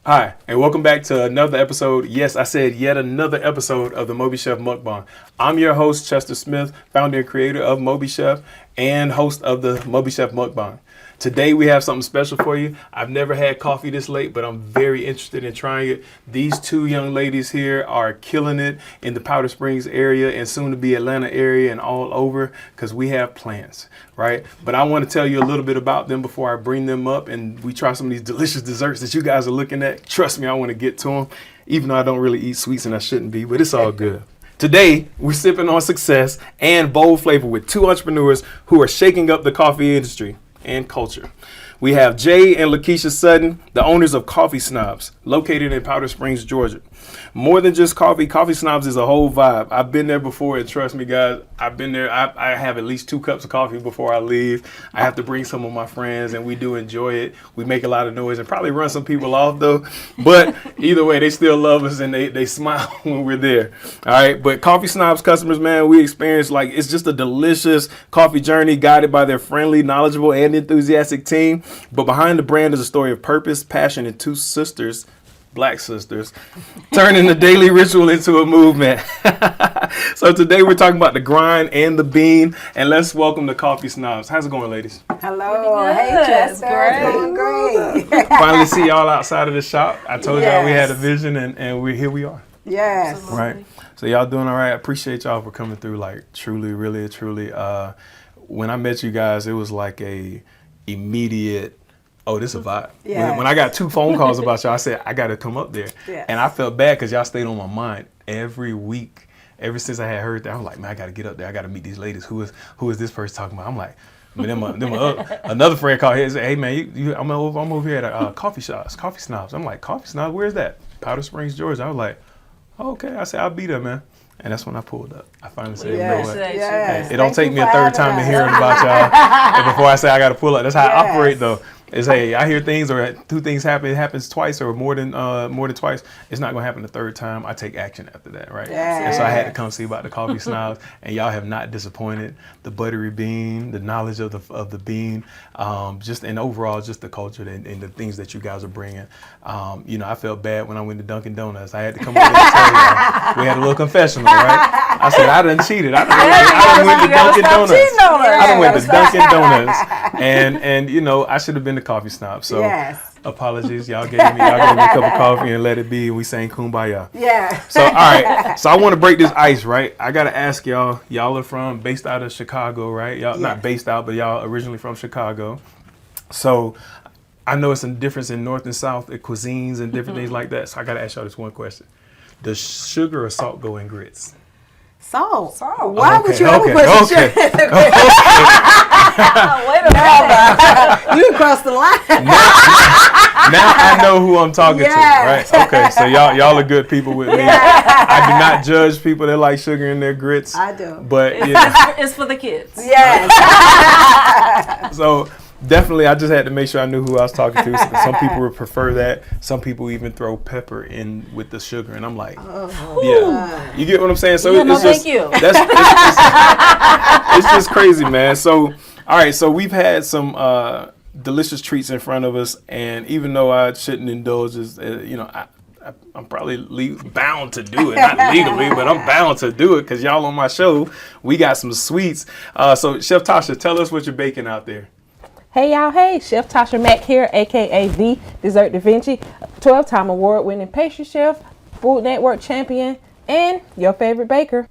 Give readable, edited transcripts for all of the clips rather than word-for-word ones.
Hi, and welcome back to another episode. Yes, I said yet another episode of the MobiChef Mukbang. I'm your host, Chester Smith, founder and creator of MobiChef and host of the MobiChef Mukbang. Today we have something special for you. I've never had coffee this late, but I'm very interested in trying it. These two young ladies here are killing it in the Powder Springs area and soon to be Atlanta area and all over because we have plans, right? But I want to tell you a little bit about them before I bring them up and we try some of these delicious desserts that you guys are looking at. Trust me, I want to get to them, even though I don't really eat sweets and I shouldn't be, but it's all good. Today, we're sipping on success and bold flavor with two entrepreneurs who are shaking up the coffee industry and culture. We have Jay and Lakeisha Sutton, the owners of Coffee Snobs, located in Powder Springs, Georgia. More than just coffee, Coffee Snobs is a whole vibe. I've been there before, and trust me, guys, I've been there. I have at least 2 cups of coffee before I leave. I have to bring some of my friends, and we do enjoy it. We make a lot of noise and probably run some people off, though. But either way, they still love us, and they smile when we're there. All right, but Coffee Snobs customers, man, we experience it's just a delicious coffee journey guided by their friendly, knowledgeable, and enthusiastic team. But behind the brand is a story of purpose, passion, and 2 sisters, Black sisters, turning the daily ritual into a movement. So today we're talking about the grind and the bean, and let's welcome the Coffee Snobs. How's it going, ladies? Hello. Hey, Chester. Doing great. Finally see y'all outside of the shop. I told y'all we had a vision, and here we are. Yes. Absolutely. Right. So y'all doing all right. I appreciate y'all for coming through. Truly. When I met you guys, it was like a immediate. Oh, this is a vibe. Yeah. When I got 2 phone calls about y'all, I said, I got to come up there. Yes. And I felt bad because y'all stayed on my mind every week. Ever since I had heard that, I was like, man, I got to get up there. I got to meet these ladies. Who is this person talking about? I'm like, another friend called here and said, hey, man, I'm over here at Coffee Snobs. I'm like, Coffee Snobs? Where's that? Powder Springs, Georgia. I was like, oh, okay. I said, I'll be there, man. And that's when I pulled up. I finally said, you know what? Yes. It don't take me a third time to hearing about y'all. And before I say I got to pull up, that's how I operate, though. Is hey, I hear things or 2 things happen. It happens twice or more than twice. It's not gonna happen the 3rd time. I take action after that, right? Yes. And so I had to come see about the Coffee Snobs, and y'all have not disappointed. The buttery bean, the knowledge of the bean, and overall just the culture and the things that you guys are bringing. I felt bad when I went to Dunkin' Donuts. I had to come over and tell y'all. We had a little confessional, right? I said I done cheated. I done went to Dunkin' Donuts. I done went to Dunkin' Donuts, and I should have been the Coffee Snob. So apologies, y'all gave me a cup of coffee and let it be, and we sang Kumbaya. Yeah. So all right. So I want to break this ice, right? I gotta ask y'all. Y'all are based out of Chicago, right? Y'all not based out, but y'all originally from Chicago. So I know it's a difference in North and South cuisines and different things like that. So I gotta ask y'all this one question: does sugar or salt go in grits? Salt. Why would you ever put sugar? Wait a minute. You crossed the line. Now I know who I'm talking to, right? Okay, so y'all are good people with me. I do not judge people that like sugar in their grits. I do. But it's for the kids. Yes. So definitely, I just had to make sure I knew who I was talking to. Some people would prefer that. Some people even throw pepper in with the sugar, and I'm like, yeah, you get what I'm saying? So thank you. It's just crazy, man. So all right, so we've had some delicious treats in front of us, and even though I shouldn't indulge, I'm probably bound to do it, not legally, but I'm bound to do it because y'all on my show. We got some sweets. So Chef Tasha, tell us what you're baking out there. Hey y'all, hey, Chef Tasha Mack here, aka the Dessert Da Vinci, 12-time award-winning pastry chef, Food Network champion, and your favorite baker.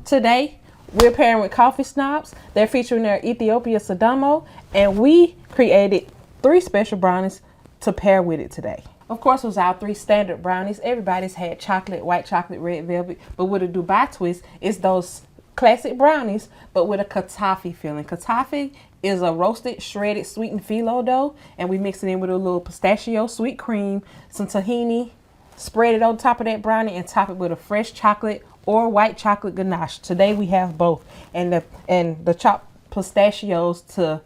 Today, we're pairing with Coffee Snobs. They're featuring their Ethiopia Sadamo, and we created 3 special brownies to pair with it today. Of course, it was our 3 standard brownies. Everybody's had chocolate, white chocolate, red velvet, but with a Dubai twist, it's those classic brownies, but with a kataffi feeling. Kataffi is a roasted, shredded, sweetened phyllo dough, and we mix it in with a little pistachio sweet cream, some tahini, spread it on top of that brownie, and top it with a fresh chocolate or white chocolate ganache. Today we have both, and the chopped pistachios to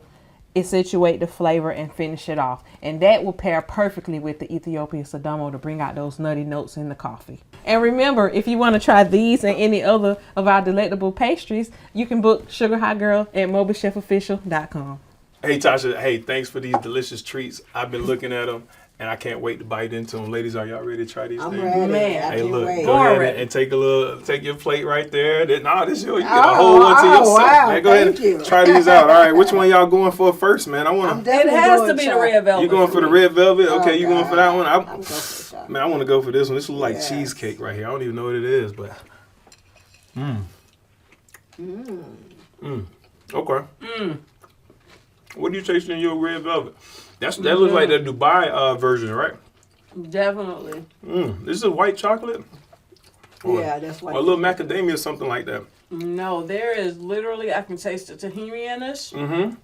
accentuate the flavor and finish it off. And that will pair perfectly with the Ethiopia Sadamo to bring out those nutty notes in the coffee. And remember, if you want to try these and any other of our delectable pastries, you can book Sugar High Girl at MobiChefOfficial.com. Hey Tasha, hey, thanks for these delicious treats. I've been looking at them. and I can't wait to bite into them. Ladies, are y'all ready to try these I'm things? ready. Man. I Hey, can't look, wait. go ahead and take your plate right there. This yours. You get a whole one to yourself. Wow, Man, go ahead and thank you. try these out. All right, which one y'all going for first, man? I want I'm to. It definitely has doing to be the chocolate. red velvet. You going for the me. red velvet? Okay, Oh, you going for that one? I'm going for the chocolate. Man, I want to go for this one. This looks like Yes. cheesecake right here. I don't even know what it is, but. Okay. What do you taste in your red velvet? That looks like the Dubai version, right? Definitely. This is white chocolate? Yeah, that's what. Or a little macadamia or something like that. No, there is literally, I can taste the tahini in this. Mm-hmm.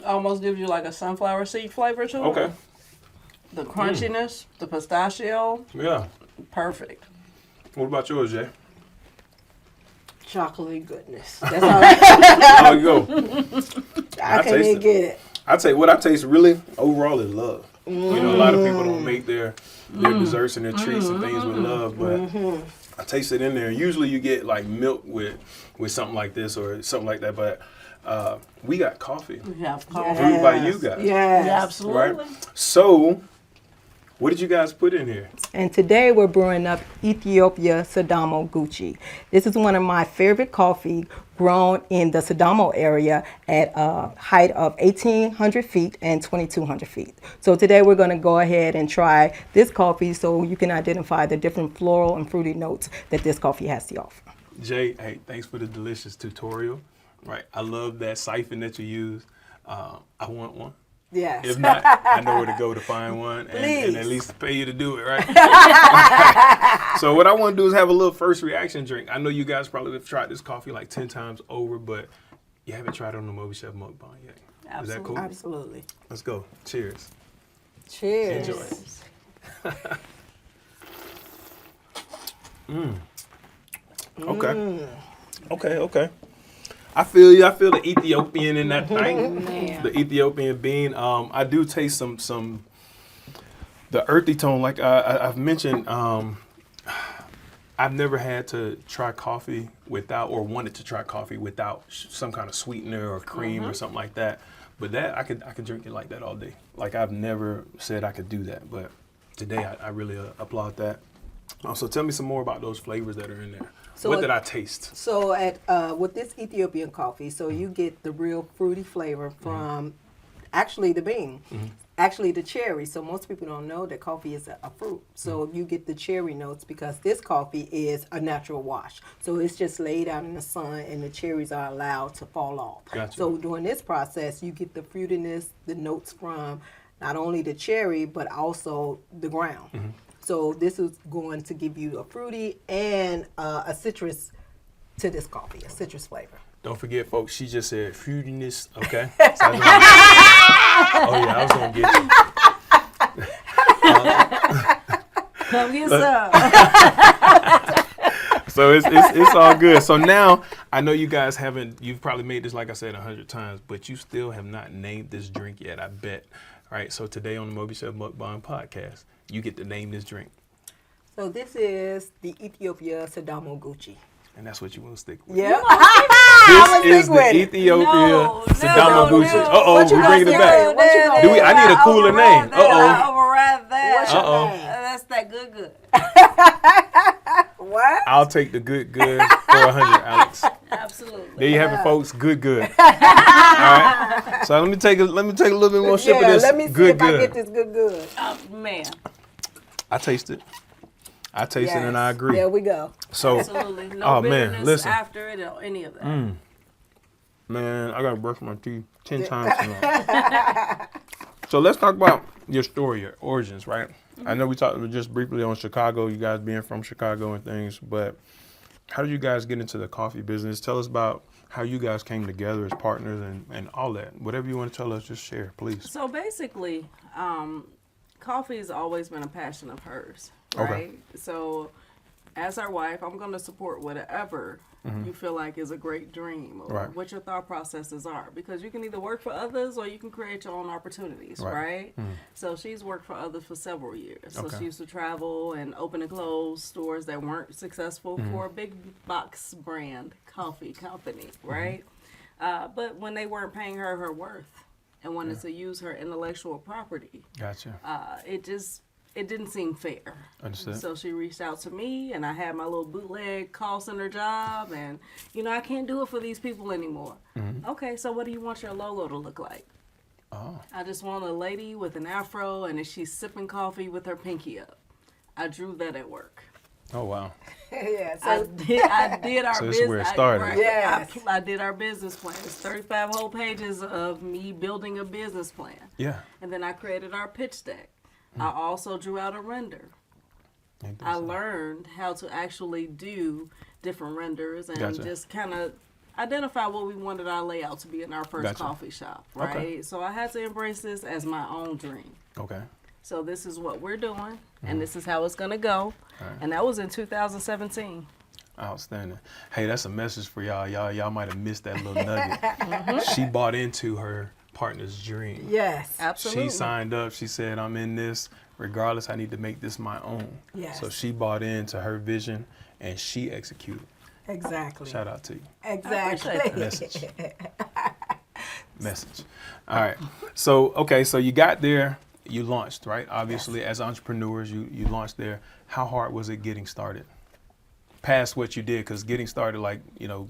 Almost gives you like a sunflower seed flavor to it. Okay. The crunchiness, the pistachio, Yeah. perfect. What about yours, Jay? Chocolatey goodness. That's all. There you go. I can't taste even it. get it. I tell you what I taste really overall is love. You know, a lot of people don't make their desserts and their treats and things with love, but I taste it in there. Usually you get like milk with something like this or something like that, but we got coffee We have coffee. brewed by you guys. Yes. Yeah, absolutely. Right? So, what did you guys put in here? And today we're brewing up Ethiopia Sidamo Gucci. This is one of my favorite coffee grown in the Sidamo area at a height of 1,800 feet and 2,200 feet. So today we're going to go ahead and try this coffee so you can identify the different floral and fruity notes that this coffee has to offer. Jay, hey, thanks for the delicious tutorial. Right, I love that siphon that you use. I want one. Yes. If not, I know where to go to find one and at Please. least pay you to do it, right? So what I want to do is have a little first reaction drink. I know you guys probably have tried this coffee like 10 times over, but you haven't tried it on the MobiChef Mukbang yet. Is that cool? Absolutely. Let's go. Cheers. Cheers. Enjoy. Okay. I feel you. I feel the Ethiopian in that thing. The Ethiopian bean. I do taste some the earthy tone. Like I've mentioned, I've never had to try coffee without, or wanted to try coffee without some kind of sweetener or cream or something like that. But that I could drink it like that all day. Like I've never said I could do that, but today I really applaud that. So tell me some more about those flavors that are in there. So what did I taste? So at with this Ethiopian coffee, so you get the real fruity flavor from actually the bean, actually the cherry. So most people don't know that coffee is a fruit. So you get the cherry notes because this coffee is a natural wash. So it's just laid out in the sun and the cherries are allowed to fall off. Gotcha. So during this process, you get the fruitiness, the notes from not only the cherry, but also the ground. So this is going to give you a fruity and a citrus to this coffee, a citrus flavor. Don't forget, folks, she just said fruitiness, okay? So oh, yeah, I was going to get you. Come get some. So it's all good. So now, I know you guys you've probably made this, like I said, 100 times, but you still have not named this drink yet, I bet. All right, so today on the MobiChef Mukbang podcast, you get to name this drink. So this is the Ethiopia Sidamo Gucci. And that's what you want to stick with. Yeah. This is the Ethiopia Sidamo Gucci. no. Uh-oh, What you we gonna bringing it say? back. What you gonna Do we? I need a cooler name. I Uh-oh. override that. What's your Uh-oh. name? That's that good. What? I'll take the good for 100, Alex. Absolutely. There you have it, folks. Good. All right. So let me take a little bit more sip of this. Let me see good. if I get this good. Man, I taste it. It and I agree. There we go. So, absolutely. No oh, man, bitterness listen. after it or any of that. man, I gotta brush my teeth 10 times tonight. So let's talk about your story, your origins, right? I know we talked just briefly on Chicago, you guys being from Chicago and things, but how did you guys get into the coffee business? Tell us about how you guys came together as partners and all that. Whatever you want to tell us, just share, please. So basically, coffee has always been a passion of hers, right? Okay. So as our wife, I'm going to support whatever you feel like is a great dream or Right. what your thought processes are, because you can either work for others or you can create your own opportunities, right? So she's worked for others for several years. So Okay. she used to travel and open and close stores that weren't successful for a big box brand coffee company, right? But when they weren't paying her worth, and wanted to use her intellectual property. Gotcha. It didn't seem fair. Understood. So she reached out to me, and I had my little bootleg call center job, and I can't do it for these people anymore. Okay, so what do you want your logo to look like? Oh. I just want a lady with an afro, and she's sipping coffee with her pinky up. I drew that at work. Oh, wow. Yeah. I So did our So this business. is where it started. Right, Yes. I did our business plan. It's 35 whole pages of me building a business plan. Yeah. And then I created our pitch deck. I also drew out a render. I learned how to actually do different renders and Gotcha. just kind of identify what we wanted our layout to be in our first Gotcha. coffee shop, right? Okay. So I had to embrace this as my own dream. Okay. So this is what we're doing, and this is how it's going to go. Right. And that was in 2017. Outstanding. Hey, that's a message for y'all. Y'all might have missed that little nugget. She bought into her partner's dream. yes. Absolutely. She signed up. She said, I'm in this. Regardless, I need to make this my own. Yes. So she bought into her vision and she executed. Exactly. Shout out to you. Exactly. Message. Message. All right. So, okay, so you got there. You launched, right? Obviously, as entrepreneurs, you launched there. How hard was it getting started? Past what you did, because getting started, like,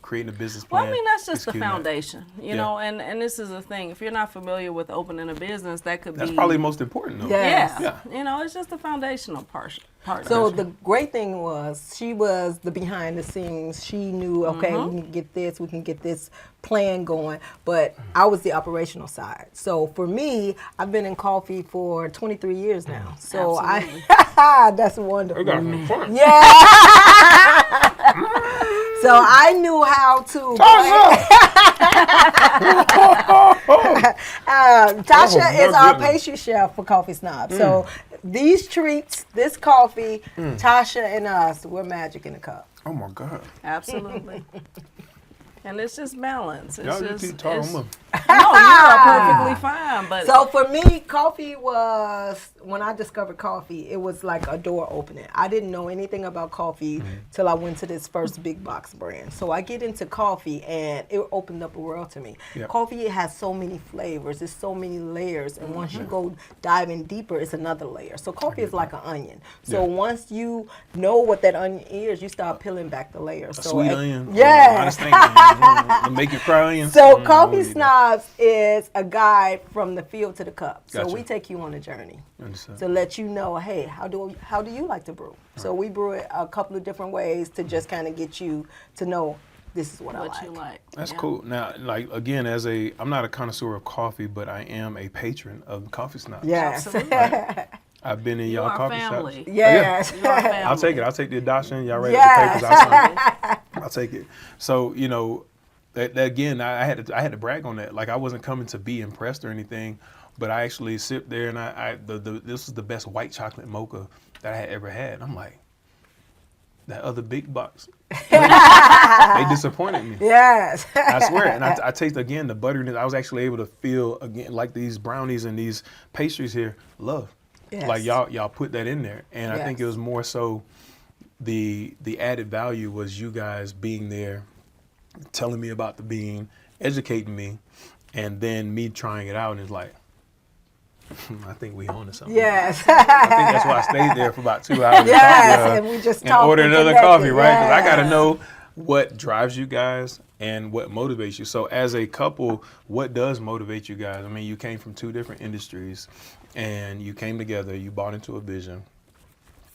creating a business plan. Well, I mean, that's just the executing that. foundation, you know, and this is the thing. If you're not familiar with opening a business, that could That's be. probably the most important, though. Yeah. Yeah. It's just the foundational part. So the great thing was she was the behind the scenes. She knew, okay, we can get this, we can get this plan going, but I was the operational side. So for me, I've been in coffee for 23 years now. So that's wonderful. We got some fun. Yeah. So I knew how to. Tasha is our pastry chef for Coffee Snobs. So these treats, this coffee, Tasha and us, we're magic in the cup. Oh, my God. Absolutely. And it's just balance. It's Y'all just, keep talking. no, you're perfectly fine. But So for me, coffee was, when I discovered coffee, it was like a door opening. I didn't know anything about coffee till I went to this first big box brand. So I get into coffee and it opened up a world to me. Yep. Coffee has so many flavors, there's so many layers, and once you go diving deeper, it's another layer. So coffee is like an onion. So once you know what that onion is, you start peeling back the layers. A So sweet onion. Yeah. I understand. Make you cry onion. So Coffee Snobs is a guide from the field to the cup. So Gotcha. we take you on a journey Understood. to let you know, hey, how do you like to brew? So we brew it a couple of different ways to just kind of get you to know this is what I what like. you like. That's Yeah. cool. Now, like, again, I'm not a connoisseur of coffee, but I am a patron of Coffee Snobs. Yes. Absolutely. I've been in You y'all are coffee family. shops. Yes. You are family. I'll take it. I'll take the adoption. Y'all ready Yes. with the papers? I'll sign it. I'll take it. So, that again, I had to brag on that. Like, I wasn't coming to be impressed or anything, but I actually sit there and this was the best white chocolate mocha that I had ever had. I'm like, that other big box, they disappointed me. Yes. I swear. And I taste again the butteriness. I was actually able to feel again like these brownies and these pastries here. Love, Yes. like y'all put that in there, and I think it Yes. was more so the added value was you guys being there, telling me about the bean, educating me, and then me trying it out, and it's like, I think we own to something. Yes. I think that's why I stayed there for about 2 hours. Yes, and we just and talked ordered and another connected. coffee, right? Because I got to Yes. know what drives you guys and what motivates you. So as a couple, what does motivate you guys? I mean, you came from two different industries and you came together, you bought into a vision.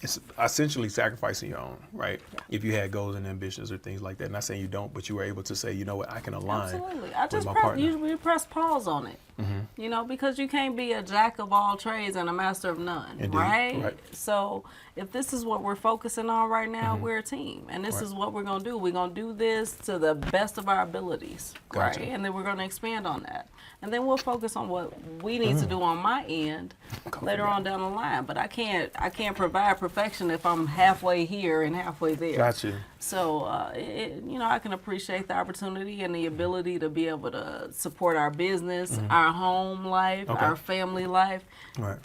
It's essentially sacrificing your own, right? Yeah. If you had goals and ambitions or things like that. Not saying you don't, but you were able to say, you know what, I can align. Absolutely. I with just my partner. we press pause on it. Because you can't be a jack of all trades and a master of none, Indeed. right? So if this is what we're focusing on right now, we're a team. And this is what we're going to do. We're going to do this to the best of our abilities, Gotcha. right? And then we're going to expand on that. And then we'll focus on what we need to do on my end later on down the line. But I can't provide perfection if I'm halfway here and halfway there. Gotcha. So, I can appreciate the opportunity and the ability to be able to support our business, our home life, our family life Right.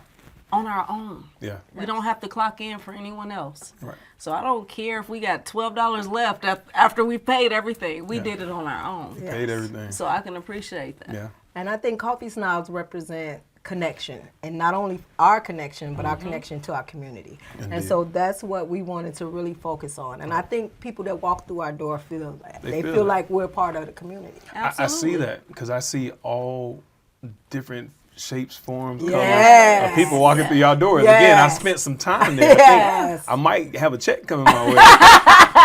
on our own. Yeah. We don't have to clock in for anyone else. Right. So I don't care if we got $12 left after we paid everything. We did it on our own. Paid everything. So I can appreciate that. Yeah. And I think Coffee Snobs represent connection, and not only our connection, but our connection to our community. Indeed. And so that's what we wanted to really focus on. And I think people that walk through our door feel that. They feel that. like we're part of the community. I see that because I see all different shapes, forms, Yes. colors of people walking through y'all doors. Yes. Again, I spent some time there. Yes. I might have a check coming my way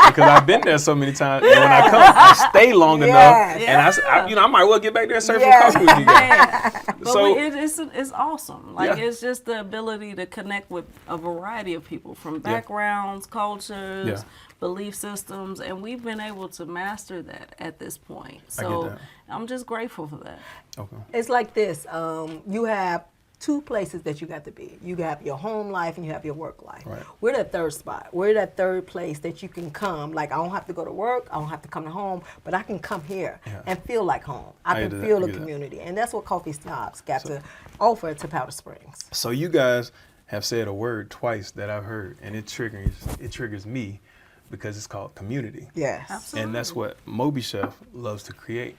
because I've been there so many times. And when I come, I stay long enough, Yes. and I might well get back there and serve Yes. some coffee with you guys. But So- it's awesome. Like, Yeah. it's just the ability to connect with a variety of people from backgrounds, cultures, Yeah. belief systems, and we've been able to master that at this point. I get So that. I'm just grateful for that. Okay. It's like this. You have two places that you got to be. You have your home life and you have your work life. Right. We're that third spot. We're that third place that you can come. Like, I don't have to go to work. I don't have to come to home, but I can come here and feel like home. I get can that. feel I the get that. community. And that's what Coffee Snobs got to offer to Powder Springs. So you guys have said a word twice that I've heard, and it triggers me because it's called community. Yes. Absolutely. And that's what MobiChef loves to create.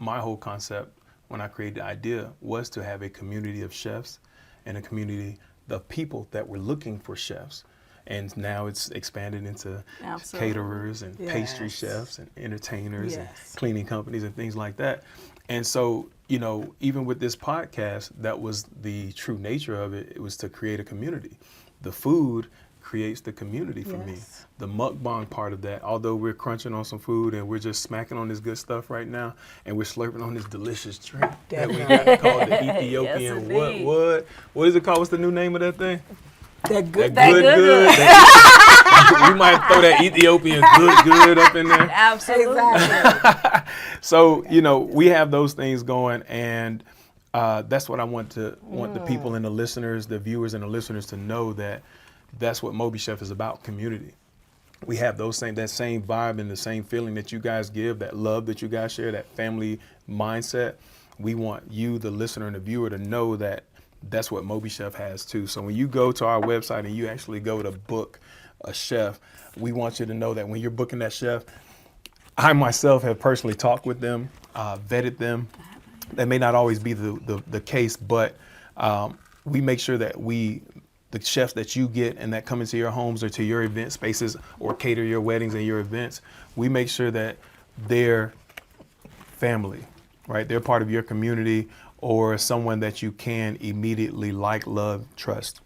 My whole concept when I created the idea was to have a community of chefs and a community of people that were looking for chefs. And now it's expanded into Absolutely. caterers and pastry Yes. chefs and entertainers and Yes. cleaning companies and things like that. And so, even with this podcast, that was the true nature of it. It was to create a community. The food creates the community for me. Yes. The mukbang part of that, although we're crunching on some food and we're just smacking on this good stuff right now, and we're slurping on this delicious drink that we got called the Ethiopian indeed. what is it called? What's the new name of that thing? That good. That good. We might throw that Ethiopian good up in there. Absolutely. Exactly. So, we have those things going, and that's what I want the people and the listeners, the viewers and the listeners to know, that that's what MobiChef is about, community. We have that same vibe and the same feeling that you guys give, that love that you guys share, that family mindset. We want you, the listener and the viewer, to know that that's what MobiChef has too. So when you go to our website and you actually go to book a chef, we want you to know that when you're booking that chef, I myself have personally talked with them, vetted them. That may not always be the case, but we make sure that the chefs that you get and that come into your homes or to your event spaces or cater your weddings and your events, we make sure that they're family, right? They're part of your community or someone that you can immediately like, love, trust.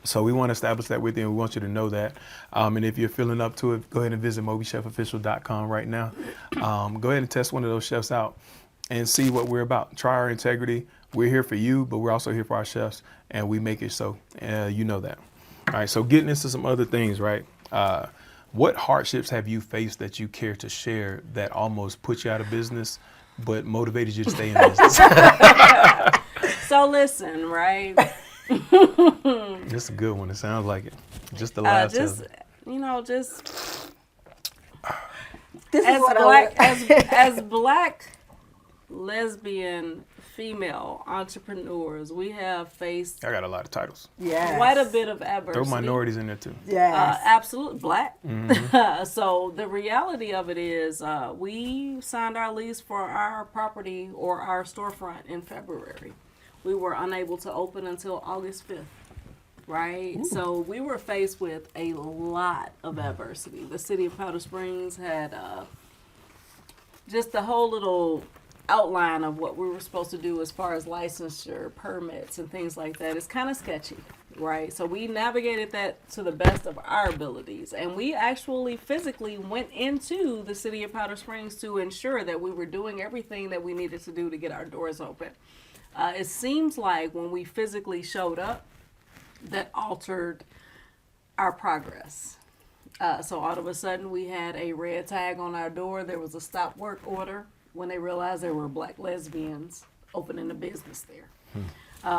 So we want to establish that with you, and we want you to know that. And if you're feeling up to it, go ahead and visit MobiChefOfficial.com right now. Go ahead and test one of those chefs out and see what we're about. Try our integrity. We're here for you, but we're also here for our chefs, and we make it so. You know that. All right, so getting into some other things, right? What hardships have you faced that you care to share that almost put you out of business, but motivated you to stay in business? So listen, right? This is a good one. It sounds like it. Just the last Just This is as what black I as black lesbian female entrepreneurs, we have faced I got a lot of titles. Yes. quite a bit of adversity. Throw minorities in there too. Yes. Absolutely black. So the reality of it is, we signed our lease for our property or our storefront in February. We were unable to open until August 5th. Right? Ooh. So we were faced with a lot of adversity. The city of Powder Springs had just the whole little outline of what we were supposed to do as far as licensure, permits, and things like that. It's kind of sketchy, right? So we navigated that to the best of our abilities. And we actually physically went into the city of Powder Springs to ensure that we were doing everything that we needed to do to get our doors open. It seems like when we physically showed up, that altered our progress. So all of a sudden we had a red tag on our door. There was a stop work order when they realized there were black lesbians opening a business there.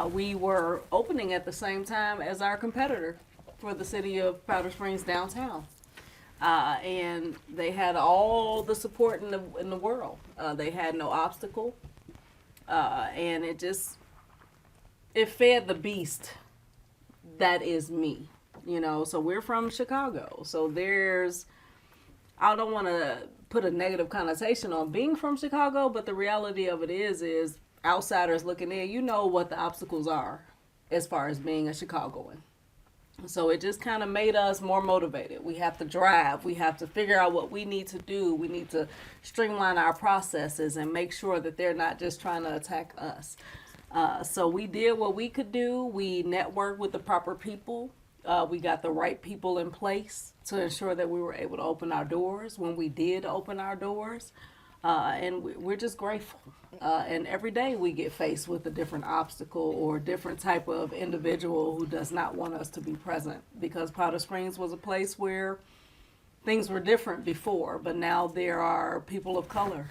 We were opening at the same time as our competitor for the city of Powder Springs downtown. And they had all the support in the world. They had no obstacle. And it fed the beast that is me, so we're from Chicago. So there's I don't want to put a negative connotation on being from Chicago, but the reality of it is outsiders looking in, you know what the obstacles are as far as being a Chicagoan. So it just kind of made us more motivated. We have to drive. We have to figure out what we need to do. We need to streamline our processes and make sure that they're not just trying to attack us. So we did what we could do. We networked with the proper people. We got the right people in place to ensure that we were able to open our doors when we did open our doors. And we're just grateful. And every day we get faced with a different obstacle or different type of individual who does not want us to be present, because Powder Springs was a place where things were different before, but now there are people of color.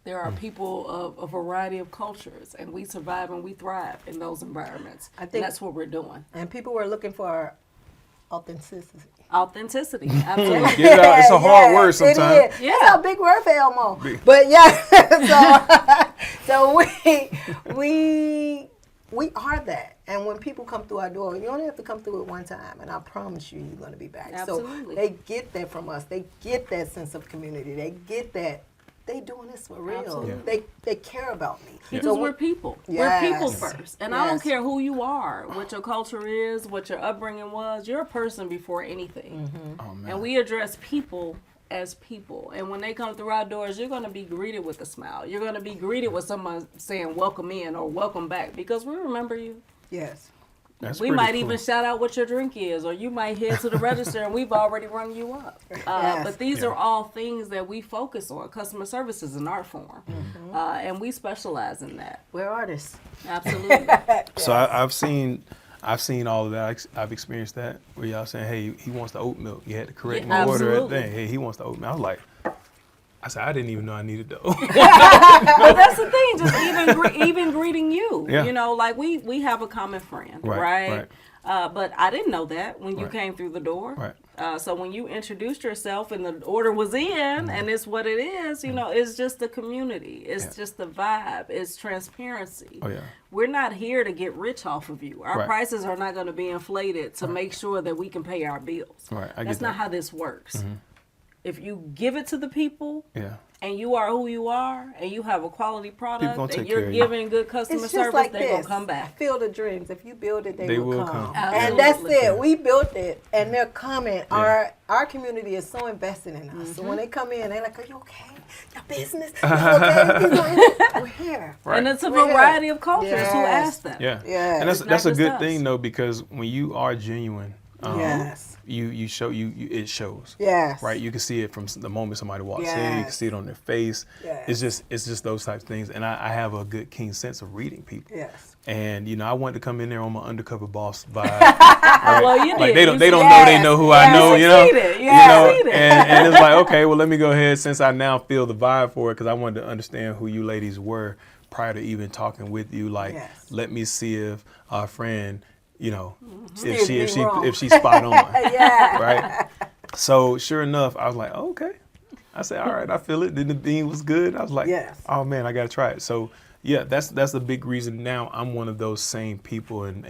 There are people of a variety of cultures, and we survive and we thrive in those environments. I think that's what we're doing. And people were looking for authenticity. Absolutely. Get it out. It's a hard word sometimes. It is. Yeah. It's a big word for Elmo. But yeah, so we are that. And when people come through our door, you only have to come through it one time, and I promise you, you're going to be back. Absolutely. So they get that from us. They get that sense of community. They get that. They doing this for real. Yeah. They care about me. Because so we're people. Yes. We're people first. And I don't Yes. care who you are, what your culture is, what your upbringing was. You're a person before anything. Mm-hmm. Oh, man. And we address people as people. And when they come through our doors, you're going to be greeted with a smile. You're going to be greeted with someone saying welcome in or welcome back, because we remember you. Yes. That's We pretty might cool. even shout out what your drink is, or you might head to the register and we've already run you up. Yes. But these are all things that we focus on. Customer service is an art form, and we specialize in that. We're artists. Absolutely. So I've seen all of that. I've experienced that where y'all saying, "Hey, he wants the oat milk." You had to correct Yeah, my order. absolutely. Hey, he wants the oat milk. I was like, I didn't even know I needed the oat. But that's the thing, just even greeting you. Yeah. You know, like we have a common friend, right? But I didn't know that when you came through the door. Right. So when you introduced yourself and the order was in, and it's what it is, you know, it's just the community. It's just the vibe. It's transparency. Oh, yeah. We're not here to get rich off of you. Our Right. prices are not going to be inflated to make sure that we can pay our bills. Right, I get That's not that. how this works. If you give it to the people, Yeah. and you are who you are, and you have a quality product, gonna and take you're care of you. giving good customer It's just service, like they're going to come back. Field of dreams. If you build it, they will will come. And that's Absolutely. it. We built it, and they're coming. Our community is so invested in us. So when they come in, they're like, "Are you okay? Your business? You okay? We're here." Right. And it's a We're here. variety of cultures who Yes. ask them. Yeah. Yeah. And that's It's not a good just thing us. though, because when you are genuine, Yes. you show it shows. Yes. Right. You can see it from the moment somebody walks in. You can Yes. see it on their face. Yes. It's just those types of things. And I have a good keen sense of reading people. Yes. And I wanted to come in there on my undercover boss vibe. Right? Well, you Like did. they don't You know they know who I know. succeeded. You succeeded. And it's like, okay, well, let me go ahead, since I now feel the vibe for it, because I wanted to understand who you ladies were prior to even talking with you. Like, Yes. let me see if our friend, Steered me wrong. if she's spot on. Yeah. Right. So sure enough, I was like, oh, okay. I said, all right, I feel it. Then the bean was good. I was like, Yes. oh man, I got to try it. So yeah, that's a big reason now I'm one of those same people and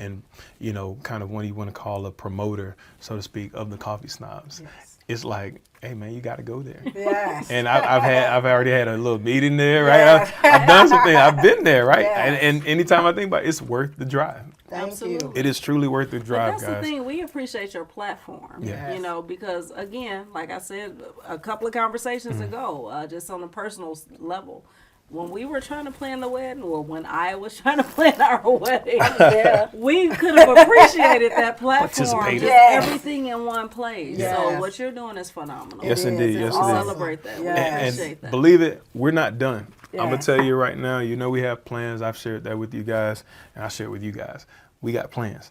kind of what you want to call a promoter, so to speak, of the Coffee Snobs. Yes. It's like, hey man, you got to go there. Yes. And I've already had a little meeting there, right? Yes. I've done some things. I've been there, right? Yes. And anytime I think about it, it's worth the drive. Thank you. Absolutely. It is truly worth the But drive, that's guys. the thing. We appreciate your platform. Yes. Because again, like I said a couple of conversations ago, just on a personal level, when we were trying to plan the wedding, or when I was trying to plan our wedding, we could have appreciated that platform, Participated. just Yes. everything in one place. Yes. So what you're doing is phenomenal. Yes, It indeed. is. Yes, It's it is. awesome. Celebrate that. We Yes. appreciate And that. believe it, we're not done. I'm Yeah. gonna tell you right now. We have plans. I've shared that with you guys, and I share it with you guys. We got plans.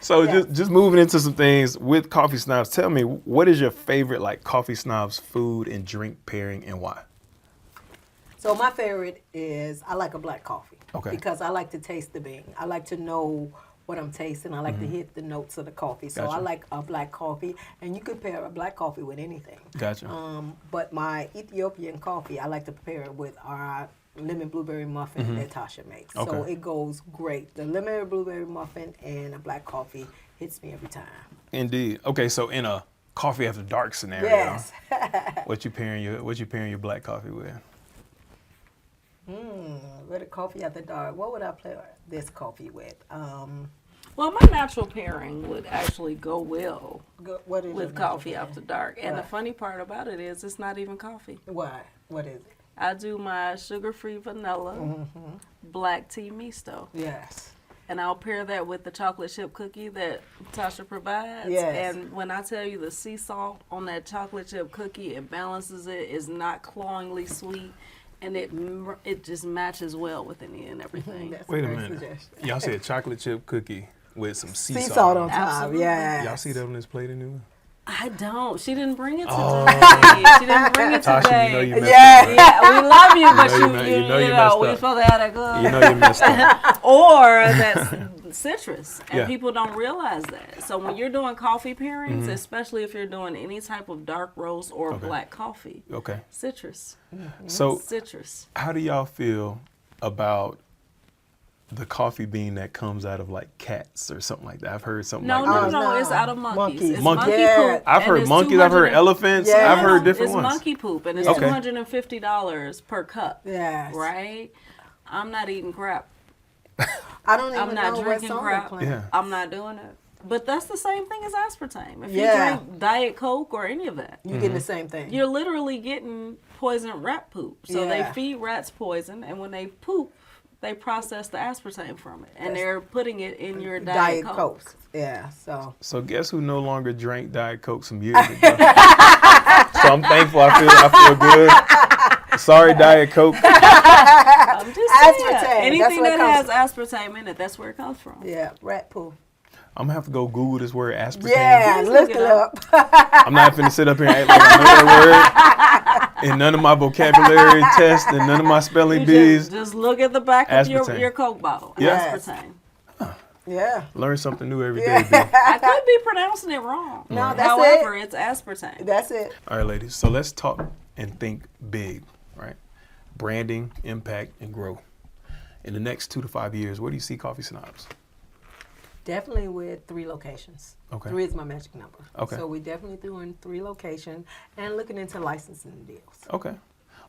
So just moving into some things with Coffee Snobs. Tell me, what is your favorite Coffee Snobs food and drink pairing, and why? So my favorite is I like a black coffee. Okay. Because I like to taste the bean. I like to know what I'm tasting. I like to hit the notes of the coffee. So Gotcha. I like a black coffee, and you could pair a black coffee with anything. Gotcha. But my Ethiopian coffee, I like to prepare it with our lemon blueberry muffin that Tasha makes. So Okay. it goes great. The lemon blueberry muffin and a black coffee hits me every time. Indeed. Okay, so in a coffee after dark scenario, Yes. what you pairing your black coffee with? With a coffee after dark, what would I pair this coffee with? Well, my natural pairing would actually go well What is with your coffee natural after dark. And the Right. funny part about it is it's not even coffee. Why? What is it? I do my sugar-free vanilla black tea misto. Yes. And I'll pair that with the chocolate chip cookie that Tasha provides. Yes. And when I tell you the sea salt on that chocolate chip cookie, it balances it. It's not cloyingly sweet. And it just matches well with any and everything. That's Wait a great minute. suggestion. Y'all said chocolate chip cookie with some sea Sea salt. salt on top. Absolutely. Yeah. Y'all see that on this plate anyway? I don't. She didn't bring it today. Oh. She didn't bring it Tasha, today. you know you messed Yeah. up. Right? Yeah, we love you, but You know you you messed we up. supposed to have that good. You know you messed up. Or that's citrus, and Yeah. people don't realize that. So when you're doing coffee pairings, Mm-hmm. especially if you're doing any type of dark roast or Okay. black coffee, Okay. citrus, So citrus. how do y'all feel about the coffee bean that comes out of like cats or something like that? I've heard something No, like no, that. no, no. it's out of monkeys. Monkeys. It's Monkey. monkey Yeah. poop. I've and heard it's monkeys, I've heard 200 elephants, Yeah. I've heard different it's ones. monkey poop, and it's Okay. $250 per cup. Yes. Right? I'm not eating crap. I don't even I'm not know what's drinking on the crap. plant. Yeah. I'm not doing it. But that's the same thing as aspartame. If Yeah. you drink Diet Coke or any of that, You getting the same thing. you're literally getting poisoned rat poop. So Yeah. they feed rats poison, and when they poop, they process the aspartame from it, and Yes. they're putting it in your Diet, Diet Coke. Coke. Yeah. So. So guess who no longer drank Diet Coke some years ago? So I'm thankful. I feel good. Sorry, Diet Coke. I'm just saying, Aspartame, that's anything where it that has comes aspartame in it, that's where it comes from. Yeah. Rat poo. I'm gonna have to go Google this word aspartame. Yeah. Please Look look it it up. I'm not finna sit up here and act like I know that word. In none of my vocabulary tests and none of my spelling You bees. just look at the back of Aspartame. your Coke bottle. Yes. Aspartame. Yeah. Learn something new every day, B. I could be pronouncing it wrong. No, that's However, it. it's aspartame. That's it. All right, ladies. So let's talk and think big, right? Branding, impact, and grow. In the next 2 to 5 years, where do you see Coffee Snobs? Definitely with 3 locations. Okay. 3 is my magic number. Okay. So we definitely doing 3 locations and looking into licensing deals. Okay.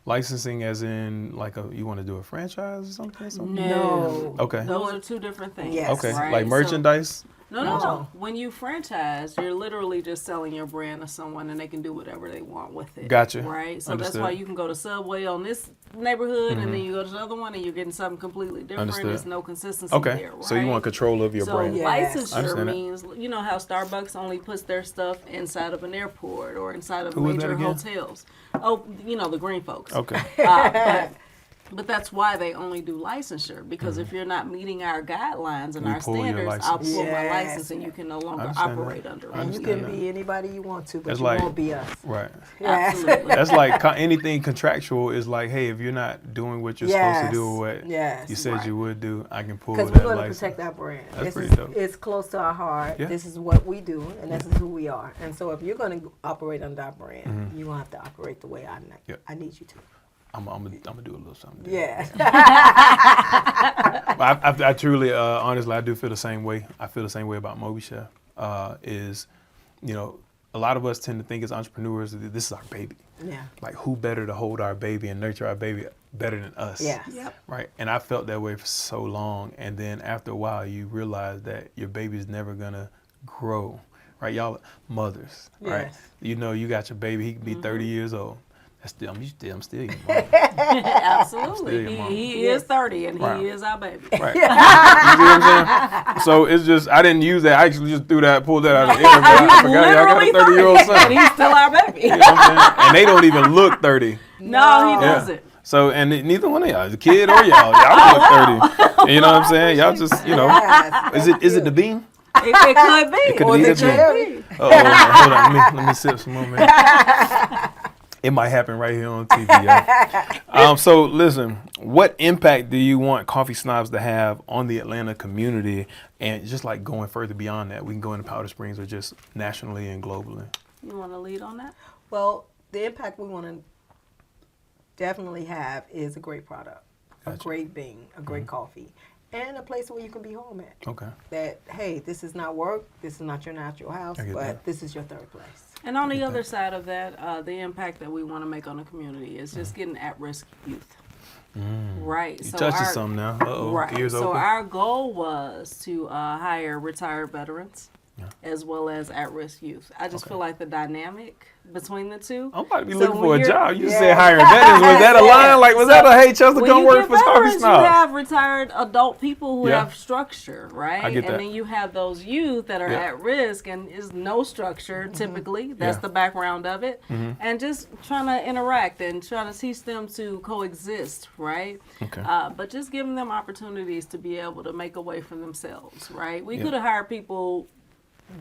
Licensing as in like you want to do a franchise or something? No. Okay. Those are 2 different things. Yes. Okay. Right? Like So- merchandise? No. No. When you franchise, you're literally just selling your brand to someone, and they can do whatever they want with it. Gotcha. Right. So Understood. that's why you can go to Subway on this neighborhood, and then you go to the other one, and you're getting something completely different. Understood. There's no consistency Okay. there. Right? So you want control of your So brand. Yes. I licensure understand that. means, you know how Starbucks only puts their stuff inside of an airport or inside of Who is that major again? hotels. Oh, you know, the green folks. Okay. But that's why they only do licensure, because if you're not meeting our guidelines and We our pull your standards, I'll license. pull my Yes. license and you can no longer understand operate that. under I it. And you understand can that. be anybody you want to, but It's you like- won't be us. Right. Yes. Absolutely. That's like anything contractual is like, hey, if you're not doing what you're supposed to do or what Yes. you said Right. you would do, I can pull Because that we're going to license. protect our brand. That's This pretty is dope. it's close to our heart. Yeah. This is what we do, and this is who we are. And so if you're going to operate under our brand, you're going to have to operate the way Yep. I need you to. I'm gonna do a little something. Yeah. I truly, honestly, I do feel the same way. I feel the same way about MobiChef. Is, you know, a lot of us tend to think as entrepreneurs that this is our baby. Yeah. Like, who better to hold our baby and nurture our baby better than us? Yes. Yep. Right. And I felt that way for so long. And then after a while, you realize that your baby's never gonna grow. Right. Y'all mothers. Right. Yes. You know, you got your baby. He can be 30 years old. I'm still your mom. Absolutely. Still your mom. He is 30 and Right. he is our baby. Right. You see what I'm saying? So it's just, I didn't use that. I actually just pulled that out of the air. But I forgot y'all got a Literally 30-year-old and son. he's still our baby. You know what I'm saying? And they don't even look 30. No, he Yeah. doesn't. So, and neither one of y'all, the kid or y'all look 30. You know what I'm saying? Y'all just, you know, Yes. is it the bean? It could be. It could Or be the the bean. cherry. Hold on. Let me sip some more, man. It might happen right here on TV, y'all. So listen, what impact do you want Coffee Snobs to have on the Atlanta community, and just like going further beyond that? We can go into Powder Springs or just nationally and globally. You want to lead on that? Well, the impact we want to definitely have is a great product, a Gotcha. great bean, a great coffee. and a place where you can be home at. Okay. That, hey, this is not work, this is not your natural house, I get but that. this is your third place. And on the other side of that, the impact that we want to make on the community is just getting at-risk youth. Right. You So touching something now. Uh-oh. Right. Ears So open. our goal was to hire retired veterans as well as at-risk youth. I just feel like the dynamic between the two. I'm about to be So looking when for a you're- job. You said hiring veterans. Was that a line? Like, was that a, hey, Chester, When come you work get for Coffee veterans, you Snobs? have retired adult people who Yeah. have structure, right? I get that. And then you have those youth that are Yeah. at risk and is no structure typically. That's Yeah. the background of it. And just trying to interact and trying to teach them to coexist, right? Okay. But just giving them opportunities to be able to make a way for themselves, right? We Yeah. could have hired people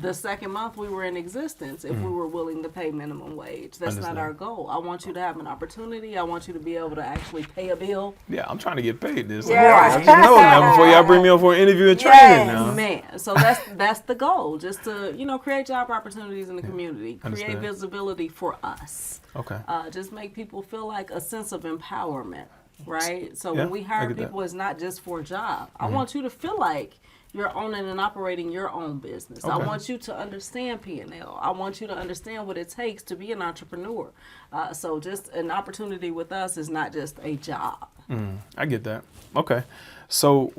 the second month we were in existence if we were willing to pay minimum wage. That's not Understand. our goal. I want you to have an opportunity. I want you to be able to actually pay a bill. Yeah, I'm trying to get paid this. Yeah. You know now before y'all bring me on for an interview and training now. Man, so that's the goal, just to create job opportunities in the community, create Understand. visibility for us, Okay. just make people feel like a sense of empowerment, right? So Yeah, when we I hire get that. people, it's not just for a job. I want you to feel like you're owning and operating your own business. I Okay. want you to understand P&L. I want you to understand what it takes to be an entrepreneur. So just an opportunity with us is not just a job. I get that. Okay. So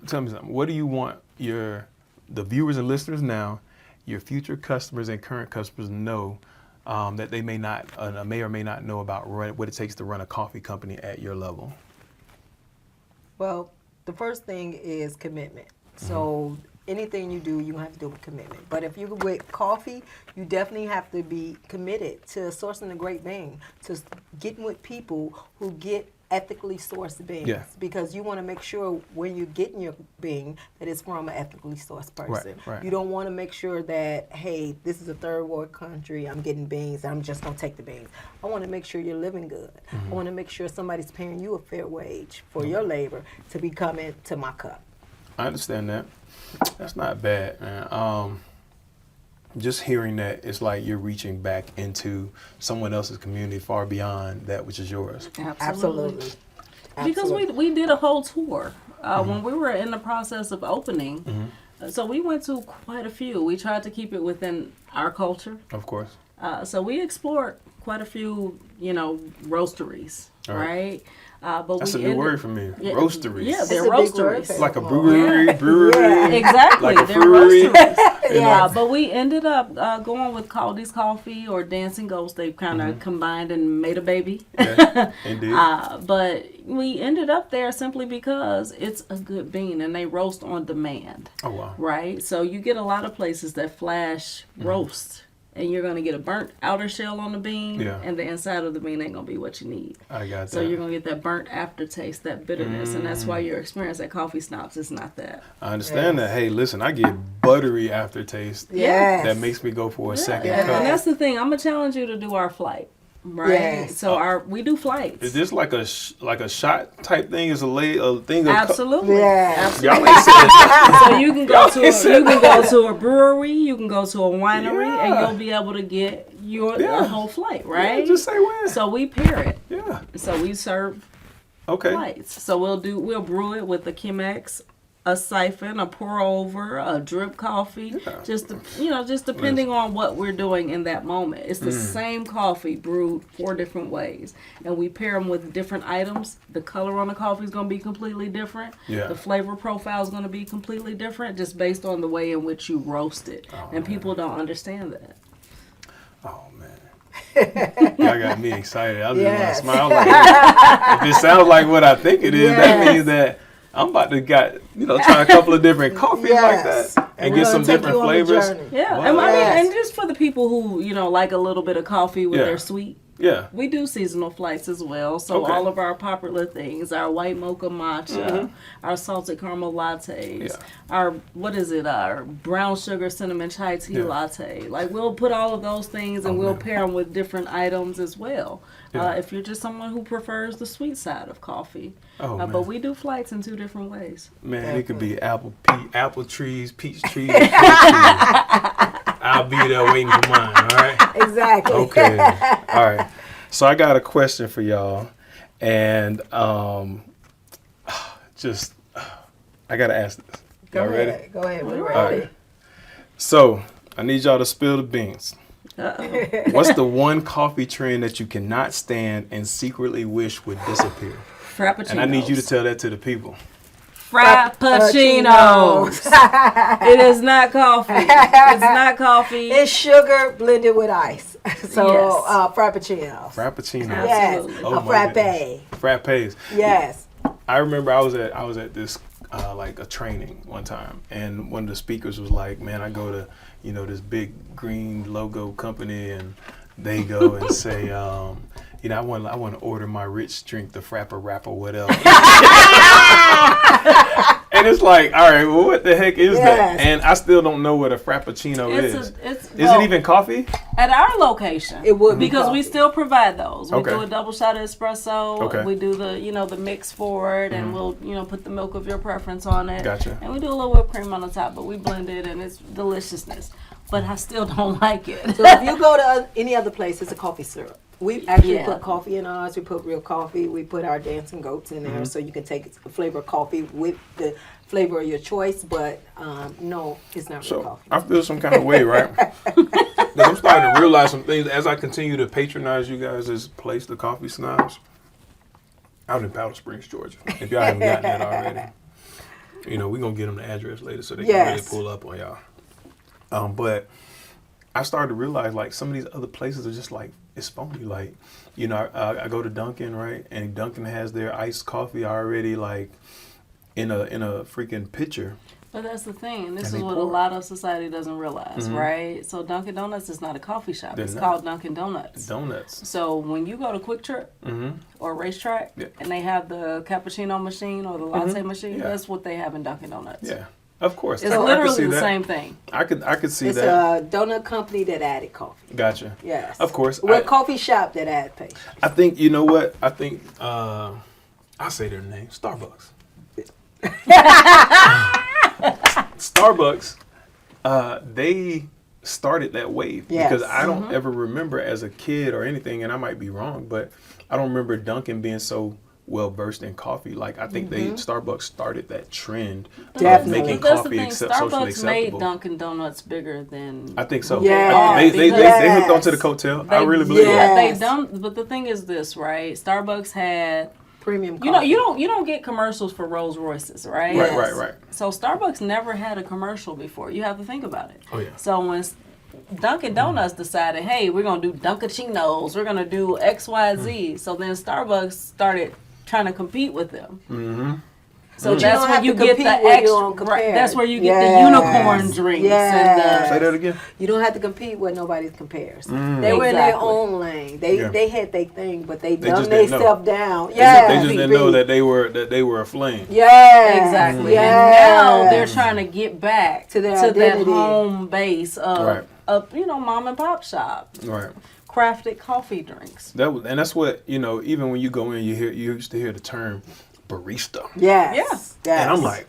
tell me something. What do you want the viewers and listeners now, your future customers and current customers know that they may or may not know about what it takes to run a coffee company at your level? Well, the first thing is commitment. So anything you do, you have to do with commitment. But if you're with coffee, you definitely have to be committed to sourcing a great bean, to getting with people who get ethically sourced beans. Yeah. Because you want to make sure when you're getting your bean that it's from an ethically sourced person. Right. You don't want to make sure that, hey, this is a third world country, I'm getting beans, I'm just going to take the beans. I want to make sure you're living good. I want to make sure somebody's paying you a fair wage for your labor to be coming to my cup. I understand that. That's not bad, man. Just hearing that, it's like you're reaching back into someone else's community far beyond that which is yours. Absolutely. Because we did a whole tour when we were in the process of opening. So we went to quite a few. We tried to keep it within our culture. Of course. So we explored quite a few, roasteries, All right. right? But That's we a new word for me. Yeah, Roasteries. Yeah, It's they're a big word. roasteries. It's like a brewery. Yeah. Exactly, Like a they're brewery. roasteries. But we ended up going with Caldy's Coffee or Dancing Ghost. They've kind of combined and made a baby. Yeah, indeed. But we ended up there simply because it's a good bean and they roast on demand. Oh, wow. Right? So you get a lot of places that flash roast. And you're going to get a burnt outer shell on the bean, Yeah. and the inside of the bean ain't going to be what you need. I got that. So you're going to get that burnt aftertaste, that bitterness, and that's why your experience at Coffee Snobs is not that. I understand that. Hey, listen, I get buttery aftertaste. Yes. That makes me go for a second And cup. that's the thing. I'm going to challenge you to do our flight, right? Yes. So we do flights. Is this like a shot type thing? Is a thing of Absolutely. Yes. Y'all ain't said So you can go to a brewery, you can go to a winery, Yeah. and you'll be able to get your Yeah. the whole flight, right? Yeah, just say when. So we pair it. Yeah. So we serve Okay. flights. So we'll brew it with a Chemex, a siphon, a pour over, a drip coffee. Yeah. Just depending on what we're doing in that moment. It's the same coffee brewed 4 different ways, and we pair them with different items. The color on the coffee is going to be completely different. Yeah. The flavor profile is going to be completely different, just based on the way in which you roast it. And people don't understand that. Oh man. Y'all got me excited. I just Yes. want to smile. Like, if it sounds like what I think it is, that Yes. means that I'm about to try a couple of different coffees like Yes. that and we're get gonna some take different you on the flavors. journey. Yeah, Wow. and just for the people who like a little bit of coffee with Yeah. their sweet. Yeah. We do seasonal flights as well. So Okay. all of our popular things, our white mocha matcha, our salted caramel lattes, Yeah. our brown sugar cinnamon chai tea Yeah. latte. Like we'll put all of those things and Oh, we'll man. pair them with different items as well. Yeah. If you're just someone who prefers the sweet side of coffee. Oh, man. But we do flights in 2 different ways. Man, it could be apple trees, peach trees, and fruit trees. I'll be there waiting for mine, all right? Exactly. Okay. All right. So I got a question for y'all. And I gotta ask this. Y'all ready? Go ahead. We're All ready. right. So I need y'all to spill the beans. What's the one coffee trend that you cannot stand and secretly wish would disappear? Frappuccinos. And I need you to tell that to the people. Frappuccinos. It is not coffee. It's not coffee. It's sugar blended with ice. So Yes. frappuccinos. Frappuccino. Yes, Absolutely. Oh a my frappe. goodness. Frappes. Yes. I remember I was at this like a training one time, and one of the speakers was like, "Man, I go to this big green logo company, and they go and say, I want to order my rich drink, the Frappa Rapper, whatever." And it's like, all right, well, what the heck is that? And I still don't know what a Frappuccino is. Is it even coffee? At our location, It would be because we coffee. still provide those. We Okay. do a double shot of espresso. Okay. We do the mix for it, and we'll put the milk of your preference on it. Gotcha. And we do a little whipped cream on the top, but we blend it, and it's deliciousness. But I still don't like it. So if you go to any other place, it's a coffee syrup. We actually Yeah. put coffee in ours. We put real coffee. We put our dancing goats in there, so you can take the flavor of coffee with the flavor of your choice. But no, it's not real So coffee. I feel some kind of way, right? That I'm starting to realize some things as I continue to patronize you guys' place, the Coffee Snobs, out in Powder Springs, Georgia. If y'all haven't gotten that already, we're going to get them the address later so they can really pull up on y'all. But I started to realize, like, some of these other places are just like, it's phony. Like, I go to Dunkin', right? And Dunkin' has their iced coffee already, like, in a freaking pitcher. But that's the thing. This And is they what a pour it. lot of society doesn't realize, right? So Dunkin' Donuts is not a coffee shop. They're It's not. called Dunkin' Donuts. Donuts. So when you go to Quick Trip or Racetrack, Yeah. and they have the cappuccino machine or the latte machine, Yeah. that's what they have in Dunkin' Donuts. Yeah, of course. It's I could literally see the that. same thing. I could see It's that. a donut company that added coffee. Gotcha. Yes. Of course. We're a coffee shop that add pastry. I think, you know what? I think, I'll say their name, Starbucks. Starbucks, they started that wave. Yes. Because I don't ever remember as a kid or anything, and I might be wrong, but I don't remember Dunkin' being so well versed in coffee. Like, I think Starbucks started that trend Definitely. of making But that's coffee the thing. socially Starbucks made acceptable. Dunkin' Donuts bigger than. I think so. Yeah. They Yes. hooked onto the coattail. I really believe yeah. that. Yes. They don't. But the thing is this, right? Starbucks had. Premium coffee. You don't get commercials for Rolls Royces, right? Yes. Right. So Starbucks never had a commercial before. You have to think about it. Oh, yeah. So when Dunkin' Donuts decided, hey, we're gonna do Dunkachinos, we're gonna do XYZ. So then Starbucks started trying to compete with them. Mm-hmm. So You that's don't where have you to get compete the where you extra. don't compare. That's where you get Yes. the unicorn drinks. Yes. Say that again. You don't have to compete where nobody compares. They were in their Exactly. own lane. They Yeah. they had their thing, but they They dumbed just didn't know. themselves down. They Yeah, just didn't know that they were a flame. Yeah, Exactly. Yeah. And now they're trying to get back To their that identity. home base of, Right. mom and pop shop, Right. crafted coffee drinks. And that's what, even when you go in, you used to hear the term barista. Yes. Yeah. Yes. And I'm like,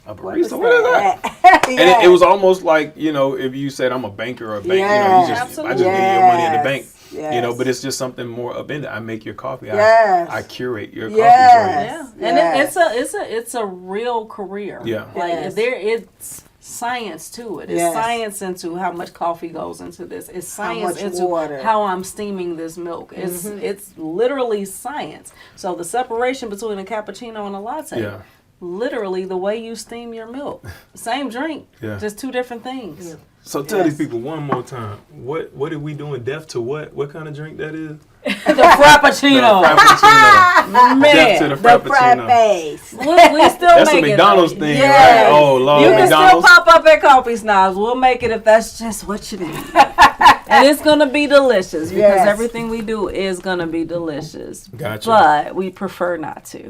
a What is barista? What is that? that? And it was almost like, if you said I'm a banker or a bank, Yes. I just Absolutely. give you your money in the bank. Yes. But it's just something more up in it. I make your coffee. Yes. I curate your Yes. coffee Yeah, and Yes. it's a real career. Yeah. like Yes. it's science to it. It's Yes. science into how much coffee goes into this. It's science much into wator. how I'm steaming this milk. It's literally science. So the separation between a cappuccino and a latte. Yeah. Literally the way you steam your milk. Same drink, Yeah. just two different things. Yeah. So tell Yes. these people one more time, what are we doing deaf to what? What kind of drink that is? The Frappuccino. Frappuccino. Man, Deaf to the the Frappuccino. frappes. we still That's make a it, McDonald's though. thing, Yes. right? Oh, Lord, You can still McDonald's. pop up at Coffee Snobs. We'll make it if that's just what you need. And it's going to be delicious because Yes. everything we do is going to be delicious. Gotcha. But we prefer not to.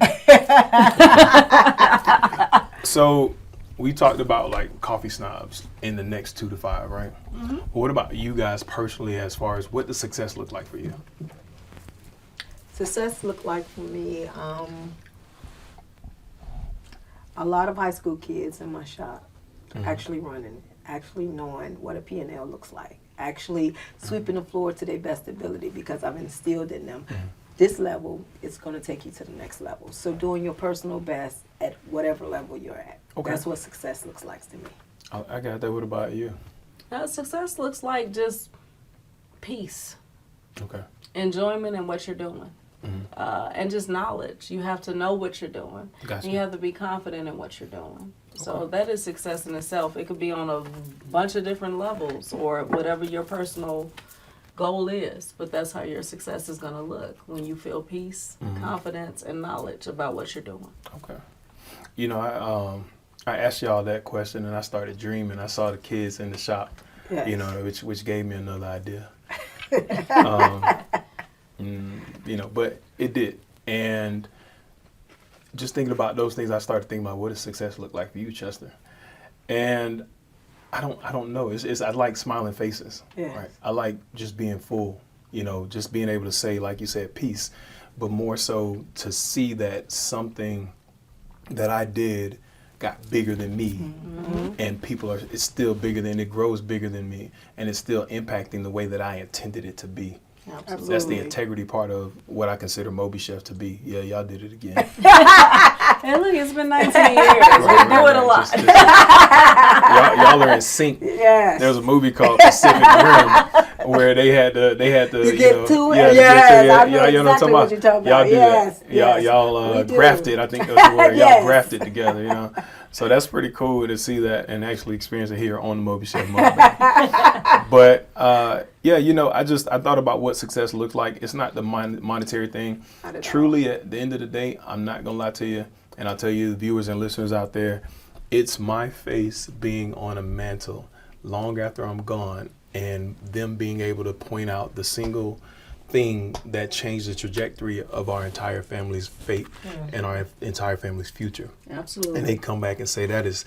So we talked about like coffee snobs in the next 2 to 5, right? Mm-hmm. But what about you guys personally, as far as what does success look like for you? Success looked like for me, a lot of high school kids in my shop actually running, actually knowing what a P&L looks like, actually sweeping the floor to their best ability because I've instilled in them. this level is going to take you to the next level. So doing your personal best at whatever level you're at. Okay. That's what success looks like to me. I got that. What about you? Success looks like just peace, Okay. enjoyment in what you're doing, and just knowledge. You have to know what you're doing. Gotcha. And you have to be confident in what you're doing. So that is success in itself. It could be on a bunch of different levels or whatever your personal goal is, but that's how your success is going to look when you feel peace, confidence, and knowledge about what you're doing. Okay. You know, I asked y'all that question and I started dreaming. I saw the kids in the shop, Yes. you know, which gave me another idea. You know, but it did. And just thinking about those things, I started thinking about what does success look like for you, Chester? And I don't know. I like smiling faces. Yes. Right. I like just being full, you know, just being able to say, like you said, peace, but more so to see that something that I did got bigger than me, and it's still bigger than, it grows bigger than me, and it's still impacting the way that I intended it to be. Absolutely. That's the integrity part of what I consider MobiChef to be. Yeah, y'all did it again. Hey, look, it's been 19 years. We do it a lot. Y'all are in sync. Yes. There was a movie called Pacific Rim where they had to You get two, yeah, yes, yeah, I know you know exactly what you're talking Y'all about. do Yes, that. yes, Y'all we do. grafted. I think that's the word. Yes. Y'all grafted together. You know, so that's pretty cool to see that and actually experience it here on the MobiChef Mukbang. But yeah, you know, I thought about what success looks like. It's not the monetary thing. Not at all. Truly, at the end of the day, I'm not gonna lie to you, and I'll tell you, the viewers and listeners out there, it's my face being on a mantle long after I'm gone, and them being able to point out the single thing that changed the trajectory of our entire family's fate and our entire family's future. Absolutely. And they come back and say that is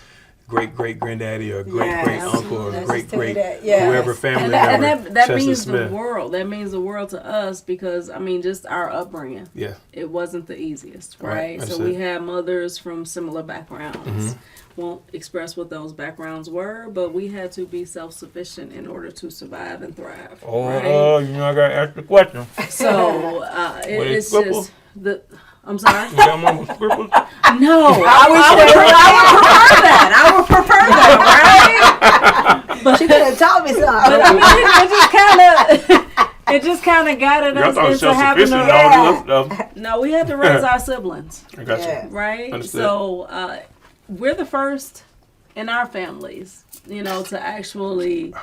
great granddaddy or great Yes. uncle or Let's great tell you great that. Yes. whoever family And member. that Chester means Smith. the world. That means the world to us because, I mean, just our upbringing. Yeah. It wasn't the easiest, Right, right? So understood. we had mothers from similar backgrounds. Won't express what those backgrounds were, but we had to be self-sufficient in order to survive and thrive. right? You know I gotta ask the question. So it's just the. I'm sorry. You got mama scribbles? No, I would prefer that, right? She could have taught me something. But I mean, it just kind of guided Y'all us thought into having self-sufficient and all this other stuff. No, we had to raise our siblings, I got Yeah. you. right? Understood. So we're the first in our families, you know, to actually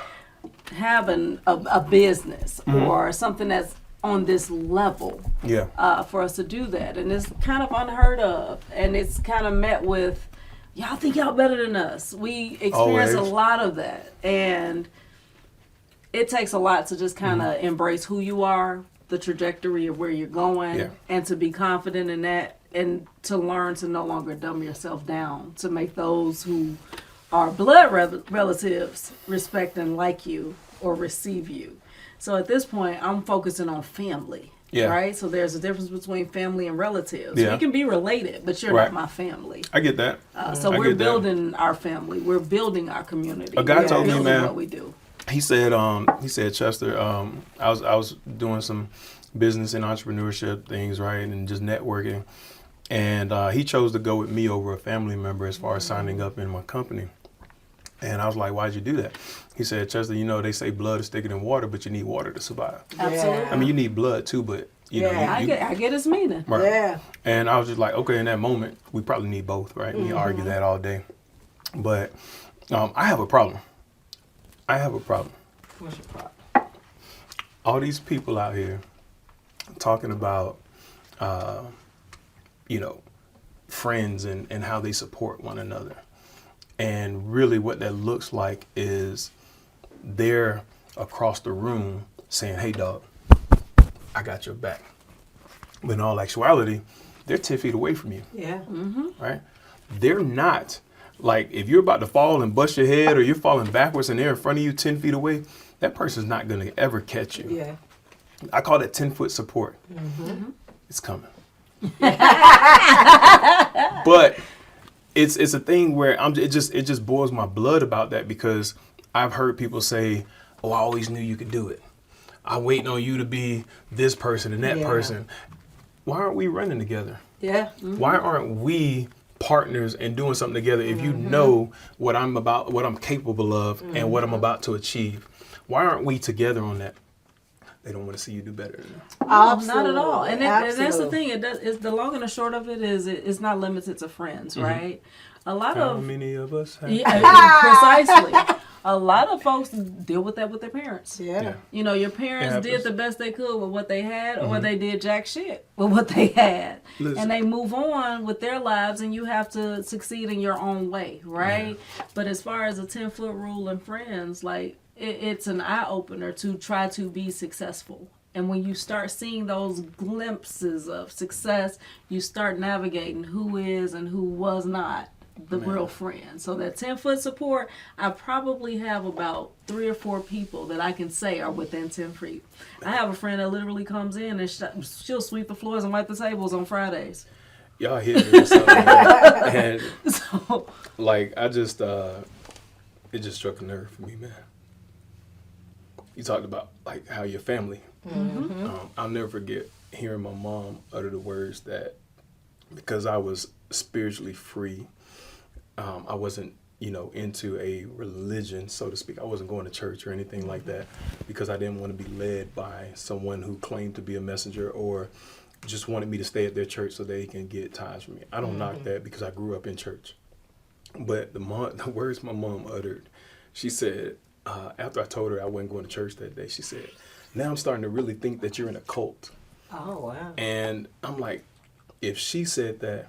have a business or something that's on this level. Yeah. For us to do that, and it's kind of unheard of, and it's kind of met with, y'all think y'all better than us. We experience Always. a lot of that, and it takes a lot to just kind of embrace who you are, the trajectory of where you're going, Yeah. and to be confident in that, and to learn to no longer dumb yourself down, to make those who are blood relatives respect and like you or receive you. So at this point, I'm focusing on family. Yeah. Right? So there's a difference between family and relatives. Yeah. We can be related, but you're Right. not my family. I get that. So I we're get that. building our family. We're building our community. A guy We're told me, building man, what we do. He said, Chester, I was doing some business and entrepreneurship things, right, and just networking, and he chose to go with me over a family member as far as signing up in my company. And I was like, why'd you do that? He said, Chester, you know, they say blood is thicker than water, but you need water to survive. Absolutely. I mean, you need blood too, but you know, Yeah. you, I get his meaning. right. Yeah. And I was just like, okay, in that moment, we probably need both, right? We argue that all day. But I have a problem. What's your problem? All these people out here talking about, you know, friends and how they support one another. And really what that looks like is they're across the room saying, hey, dog, I got your back. But in all actuality, they're 10 feet away from you, Yeah. right? They're not. Like, if you're about to fall and bust your head or you're falling backwards and they're in front of you 10 feet away, that person's not going to ever catch you. Yeah. I call that 10-foot support. It's coming. But it's a thing where it just boils my blood about that, because I've heard people say, oh, I always knew you could do it. I'm waiting on you to be this person and that Yeah. person. why aren't we running together? Yeah. Why aren't we partners and doing something together if you know what I'm about, what I'm capable of, and what I'm about to achieve? Why aren't we together on that? They don't want to see you do better. No, not at all. And that's the Absolutely. thing. It's the long and the short of it is it's not limited to friends, right? A lot How of many of us have? yeah, precisely. A lot of folks deal with that with their parents. Yeah. You know, your parents It did happens. the best they could with what they had, or they did jack shit with what they had. Listen. And they move on with their lives, and you have to succeed in your own way, right? But as far as a 10-foot rule and friends, like, it's an eye-opener to try to be successful. And when you start seeing those glimpses of success, you start navigating who is and who was not the real friend. So that 10-foot support, I probably have about 3 or 4 people that I can say are within 10 feet. I have a friend that literally comes in and she'll sweep the floors and wipe the tables on Fridays. Y'all hit me with something. And So, like, I just, it just struck a nerve for me, man. You talked about like how your family. I'll never forget hearing my mom utter the words that because I was spiritually free, I wasn't, into a religion, so to speak. I wasn't going to church or anything like that because I didn't want to be led by someone who claimed to be a messenger or just wanted me to stay at their church so they can get tithes from me. I don't knock that because I grew up in church. But the words my mom uttered, she said, after I told her I wasn't going to church that day, she said, now I'm starting to really think that you're in a cult. Oh, wow. And I'm like, if she said that,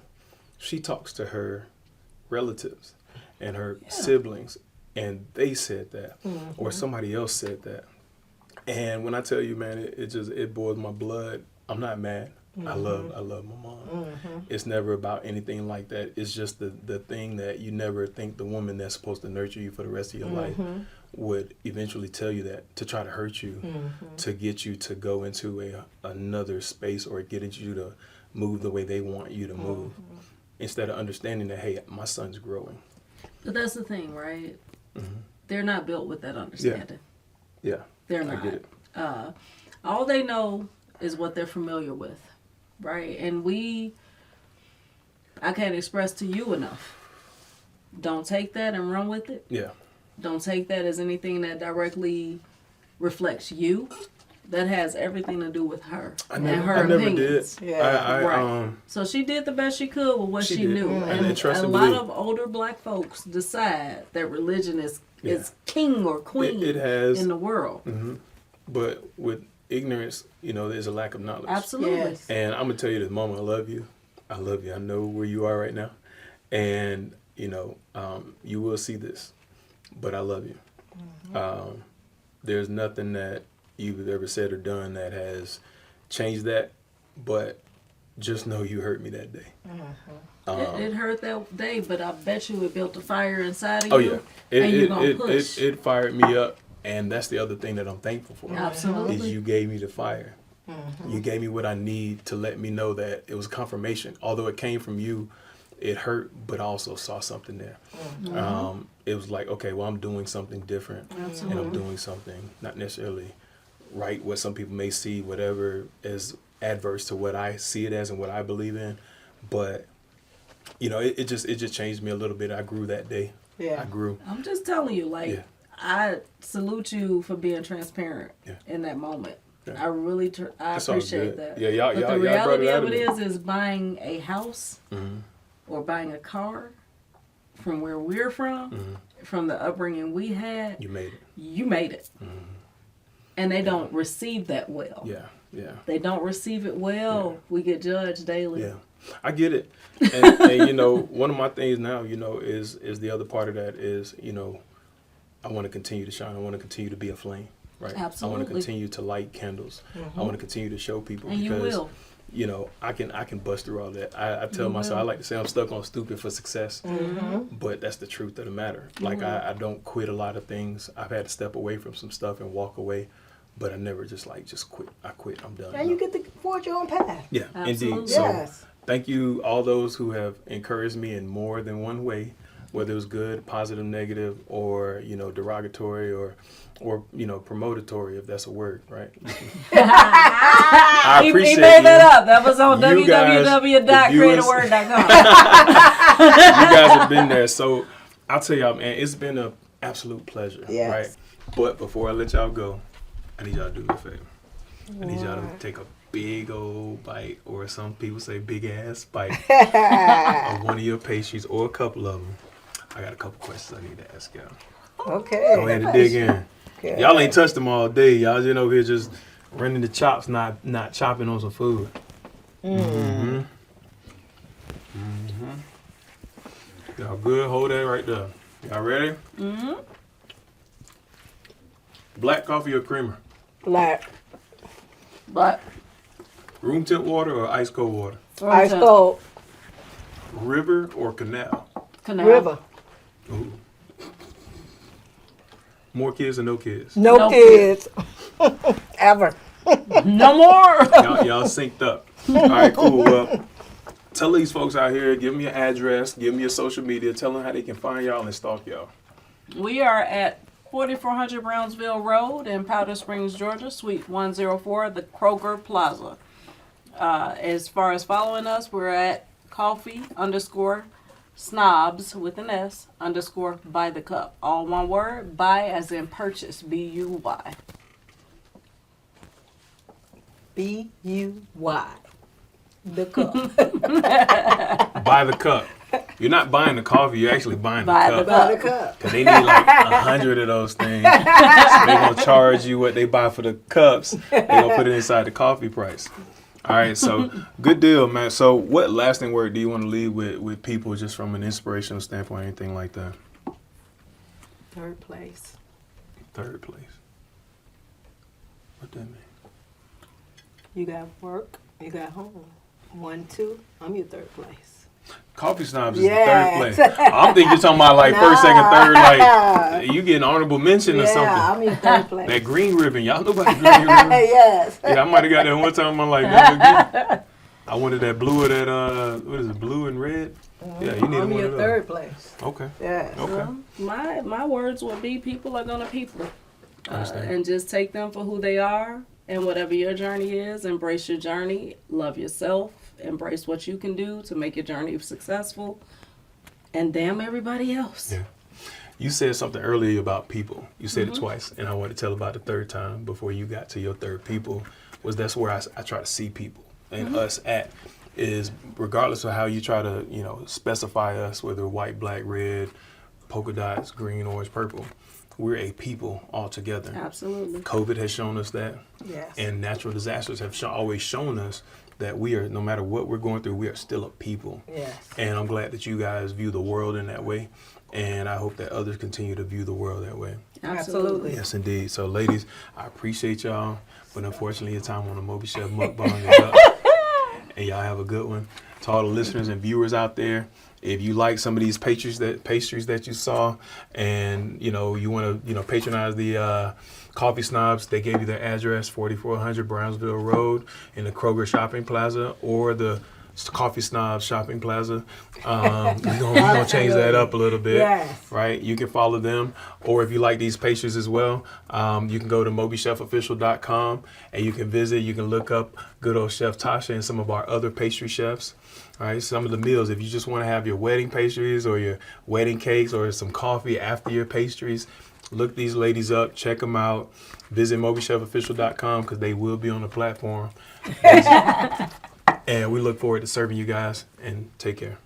she talks to her relatives and her siblings, and they said that, or somebody else said that. And when I tell you, man, it boils my blood. I'm not mad. I love my mom. It's never about anything like that. It's just the thing that you never think the woman that's supposed to nurture you for the rest of your life would eventually tell you that, to try to hurt you, to get you to go into another space or get you to move the way they want you to move, instead of understanding that, hey, my son's growing. but that's the thing, right? They're not built with that understanding. Yeah, They're not. I get it. All they know is what they're familiar with, right? And I can't express to you enough. Don't take that and run with it. Yeah. Don't take that as anything that directly reflects you. That has everything to do with her and her I never opinions. did. Yeah. Right. So she did the best she could with what She she did. knew. And And trust a and lot believe. of older black folks decide that religion is king or queen It has, in the world. but with ignorance, there's a lack of knowledge. Absolutely. Yes. And I'm gonna tell you this, Mama, I love you. I love you. I know where you are right now, and you will see this, but I love you. There's nothing that you've ever said or done that has changed that, but just know you hurt me that day. It hurt that day, but I bet you it built a fire inside of Oh you. yeah, and you're gonna push. it fired me up, and that's the other thing that I'm thankful for. Absolutely. Is you gave me the fire. You gave me what I need to let me know that it was confirmation. Although it came from you, it hurt, but I also saw something there. It was like, okay, well, I'm doing something different, and I'm doing something not necessarily right, what some people may see, whatever, as adverse to what I see it as and what I believe in. But it just changed me a little bit. I grew that day. Yeah. I grew. I'm just telling you, Yeah. I salute you for being transparent in that moment. Yeah. I really, I That's all appreciate good. that. Yeah, y'all but brought the it out reality of of it me. is buying a house or buying a car from where we're from, from the upbringing we had. You made it. You made it. And they don't receive that well. Yeah. They don't receive it well. Yeah. We get judged daily. Yeah, I get it. And one of my things now, is the other part of that is, I want to continue to shine. I want to continue to be a flame, right? I want Absolutely. to continue to light candles. I want to continue to show people And you because, will. I can bust through all that. I tell myself, I like to say I'm stuck on stupid for success, but that's the truth of the matter. Like I don't quit a lot of things. I've had to step away from some stuff and walk away. But I never just quit. I quit. I'm done. Now you get to forge your own path. Yeah, Absolutely. indeed. So Yes. thank you all those who have encouraged me in more than one way. whether it was good, positive, negative, or derogatory, or promotatory, if that's a word, right? I appreciate he made that you. up. That was on www.createaword.com. You guys have been there, so I'll tell y'all, man, it's been an absolute pleasure, right? But before I let y'all go, I need y'all to do me a favor. I need y'all to take a big old bite, or some people say big ass bite, of one of your pastries, or a couple of them. I got a couple questions I need to ask y'all. Okay. Go ahead and dig in. Okay. Y'all ain't touched them all day. Y'all just over here just running the chops, not chopping on some food. Y'all good? Hold that right there. Y'all ready? Black coffee or creamer? Black. But Room temp water or ice cold water? Ice cold. River or canal? Canal. River. Ooh. More kids or no kids? No kids. Ever. No more. Y'all synced up. All right, cool. Well, tell these folks out here, give me your address, give me your social media, tell them how they can find y'all and stalk y'all. We are at 4400 Brownsville Road in Powder Springs, Georgia, Suite 104, the Kroger Plaza. As far as following us, we're at coffee_snobs with an S _ by the cup. All one word, buy as in purchase, BUY. BUY. The cup. Buy the cup. You're not buying the coffee, you're actually buying the Buy cup. the By the cup. Because they need like 100 of those things. So they're going to charge you what they buy for the cups. They're going to put it inside the coffee price. All right, so good deal, man. So what lasting word do you want to leave with people just from an inspirational standpoint, anything like that? Third place. Third place. What that mean? You got work. You got home. 1, 2. I'm your third place. Coffee Snobs is Yes. the third place. I'm thinking you're talking about like first, second, third, like you get an honorable mention or Yeah, something. I'm your third place. That green ribbon, y'all know about the green ribbon? Yes. Yeah, I might have got that one time. I'm like, man, I wanted that blue or that what is it, blue and red? Yeah, you need I'm one your of those. third place. Okay. Yes. Okay. My words would be people are gonna people. Understand. And just take them for who they are, and whatever your journey is, embrace your journey, love yourself, embrace what you can do to make your journey successful, and damn everybody else. Yeah. You said something earlier about people. You said it twice, and I want to tell about the third time before you got to your third people. That's where I try to see people and us at is regardless of how you try to specify us, whether white, black, red, polka dots, green, orange, purple. We're a people all together. Absolutely. COVID has shown us that, Yes. and natural disasters have always shown us that we are, no matter what we're going through, we are still a people. Yes. And I'm glad that you guys view the world in that way, and I hope that others continue to view the world that way. Absolutely. Yes, indeed. So, ladies, I appreciate y'all, but unfortunately, your time on the MobiChef Mukbang is up, and y'all have a good one. To all the listeners and viewers out there, if you like some of these pastries that you saw, and you want to patronize the Coffee Snobs, they gave you their address, 4400 Brownsville Road in the Kroger Shopping Plaza or the Coffee Snobs Shopping Plaza. We're gonna change that up a little bit, Yes. right? You can follow them, or if you like these pastries as well, you can go to MobiChefOfficial.com and you can visit. You can look up good old Chef Tasha and some of our other pastry chefs. All right, some of the meals, if you just want to have your wedding pastries or your wedding cakes or some coffee after your pastries, look these ladies up, check them out. Visit MobiChefOfficial.com because they will be on the platform. And we look forward to serving you guys, and take care.